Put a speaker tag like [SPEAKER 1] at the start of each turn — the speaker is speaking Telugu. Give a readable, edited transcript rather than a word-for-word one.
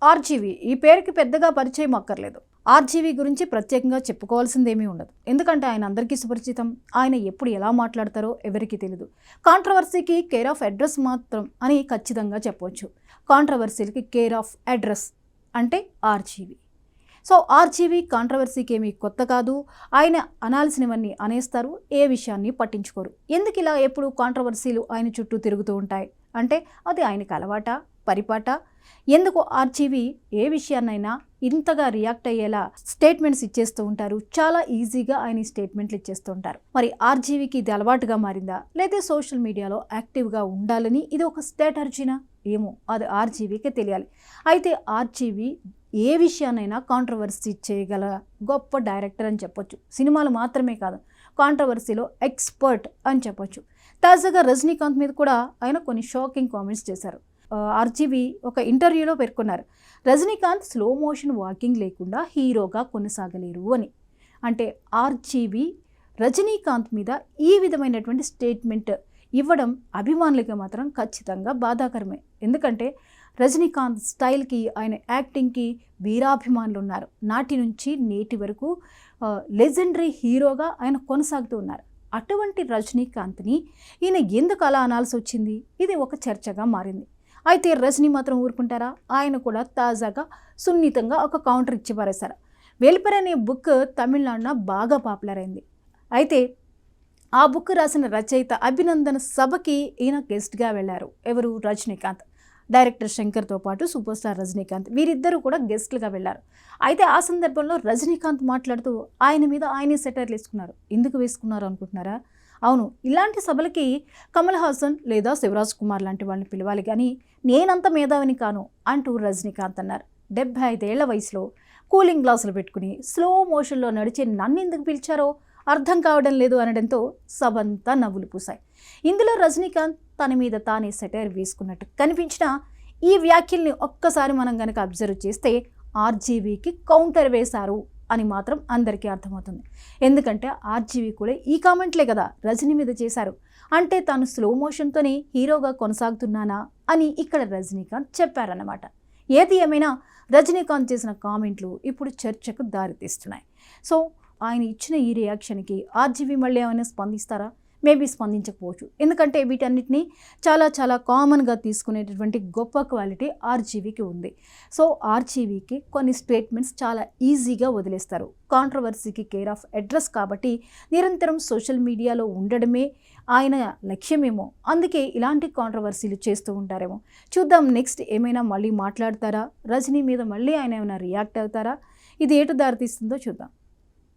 [SPEAKER 1] ఆర్జీవి ఈ పేరుకి పెద్దగా పరిచయం అక్కర్లేదు. ఆర్జీవి గురించి ప్రత్యేకంగా చెప్పుకోవాల్సిందేమీ ఉండదు. ఎందుకంటే ఆయన అందరికీ సుపరిచితం. ఆయన ఎప్పుడు ఎలా మాట్లాడతారో ఎవరికీ తెలియదు. కాంట్రవర్సీకి కేర్ ఆఫ్ అడ్రస్ మాత్రం అని ఖచ్చితంగా చెప్పవచ్చు. కాంట్రవర్సీలకి కేర్ ఆఫ్ అడ్రస్ అంటే ఆర్జీవి. సో ఆర్జీవి కాంట్రవర్సీకి ఏమీ కొత్త కాదు. ఆయన అనాల్సినవన్నీ అనేస్తారు, ఏ విషయాన్ని పట్టించుకోరు. ఎందుకు ఇలా ఎప్పుడు కాంట్రవర్సీలు ఆయన చుట్టూ తిరుగుతూ ఉంటాయి అంటే అది ఆయనకు అలవాట, పరిపాట. ఎందుకు ఆర్జీవి ఏ విషయాన్నైనా ఇంతగా రియాక్ట్ అయ్యేలా స్టేట్మెంట్స్ ఇచ్చేస్తూ ఉంటారు. చాలా ఈజీగా ఆయన స్టేట్మెంట్లు ఇచ్చేస్తూ ఉంటారు. మరి ఆర్జీవికి ఇది అలవాటుగా మారిందా, లేదా సోషల్ మీడియాలో యాక్టివ్గా ఉండాలని ఇది ఒక స్ట్రాటజీనా? ఏమో అది ఆర్జీవికే తెలియాలి. అయితే ఆర్జీవి ఏ విషయాన్నైనా కాంట్రవర్సీ చేయగల గొప్ప డైరెక్టర్ అని చెప్పొచ్చు. సినిమాలు మాత్రమే కాదు, కాంట్రవర్సీలో ఎక్స్పర్ట్ అని చెప్పొచ్చు. తాజాగా రజనీకాంత్ మీద కూడా ఆయన కొన్ని షాకింగ్ కామెంట్స్ చేశారు. ఆర్జీవి ఒక ఇంటర్వ్యూలో పేర్కొన్నారు, రజనీకాంత్ స్లో మోషన్ వాకింగ్ లేకుండా హీరోగా కొనసాగలేరు అని. అంటే ఆర్జీవి రజనీకాంత్ మీద ఈ విధమైనటువంటి స్టేట్మెంట్ ఇవ్వడం అభిమానులకి మాత్రం ఖచ్చితంగా బాధాకరమే. ఎందుకంటే రజనీకాంత్ స్టైల్కి, ఆయన యాక్టింగ్కి వీరాభిమానులు ఉన్నారు. నాటి నుంచి నేటి వరకు లెజెండరీ హీరోగా ఆయన కొనసాగుతూ ఉన్నారు. అటువంటి రజనీకాంత్ని ఈయన ఎందుకు అలా అనాల్సి వచ్చింది? ఇది ఒక చర్చగా మారింది. అయితే రజనీ మాత్రం ఊరుకుంటారా? ఆయన కూడా తాజాగా సున్నితంగా ఒక కౌంటర్ ఇచ్చి పారేశారు. వెలుపర్ అనే బుక్ తమిళనాడున బాగా పాపులర్ అయింది. అయితే ఆ బుక్ రాసిన రచయిత అభినందన సభకి ఈయన గెస్ట్గా వెళ్ళారు. ఎవరు? రజనీకాంత్. డైరెక్టర్ శంకర్తో పాటు సూపర్ స్టార్ రజనీకాంత్, వీరిద్దరూ కూడా గెస్ట్లుగా వెళ్ళారు. అయితే ఆ సందర్భంలో రజనీకాంత్ మాట్లాడుతూ ఆయన మీద ఆయనే సెటైర్లు వేసుకున్నారు. ఎందుకు వేసుకున్నారు అనుకుంటున్నారా? అవును, ఇలాంటి సభలకి కమల్ హాసన్ లేదా శివరాజ్ కుమార్ లాంటి వాళ్ళని పిలవాలి, కానీ నేనంత మేధావిని కాను అంటూ రజనీకాంత్ అన్నారు. 75 ఏళ్ల వయసులో కూలింగ్ గ్లాసులు పెట్టుకుని స్లో మోషన్లో నడిచే నన్ను ఎందుకు పిలిచారో అర్థం కావడం లేదు అనడంతో సభంతా నవ్వులు పూశాయి. ఇందులో రజనీకాంత్ తన మీద తానే సెటైర్ వేసుకున్నట్టు కనిపించినా ఈ వ్యాఖ్యల్ని ఒక్కసారి మనం కనుక అబ్జర్వ్ చేస్తే ఆర్జీవీకి కౌంటర్ వేశారు అని మాత్రం అందరికీ అర్థమవుతుంది. ఎందుకంటే ఆర్జీవీ కూడా ఈ కామెంట్లే కదా రజనీ మీద చేశారు. అంటే తాను స్లో మోషన్తోనే హీరోగా కొనసాగుతున్నానా అని ఇక్కడ రజనీకాంత్ చెప్పారన్నమాట. ఏది ఏమైనా రజనీకాంత్ చేసిన కామెంట్లు ఇప్పుడు చర్చకు దారితీస్తున్నాయి. సో ఆయన ఇచ్చిన ఈ రియాక్షన్కి ఆర్జీవీ మళ్ళీ ఏమైనా స్పందిస్తారా? మేబీ స్పందించకపోవచ్చు. ఎందుకంటే వీటన్నిటిని చాలా కామన్గా తీసుకునేటటువంటి గొప్ప క్వాలిటీ ఆర్జీవీకి ఉంది. సో ఆర్జీవీకి కొన్ని స్టేట్మెంట్స్ చాలా ఈజీగా వదిలేస్తారు. కాంట్రవర్సీకి కేర్ ఆఫ్ అడ్రస్ కాబట్టి నిరంతరం సోషల్ మీడియాలో ఉండడమే ఆయన లక్ష్యమేమో. అందుకే ఇలాంటి కాంట్రవర్సీలు చేస్తూ ఉంటారేమో. చూద్దాం నెక్స్ట్ ఏమైనా మళ్ళీ మాట్లాడతారా? రజనీ మీద మళ్ళీ ఆయన ఏమైనా రియాక్ట్ అవుతారా? ఇది ఎటు దారితీస్తుందో చూద్దాం.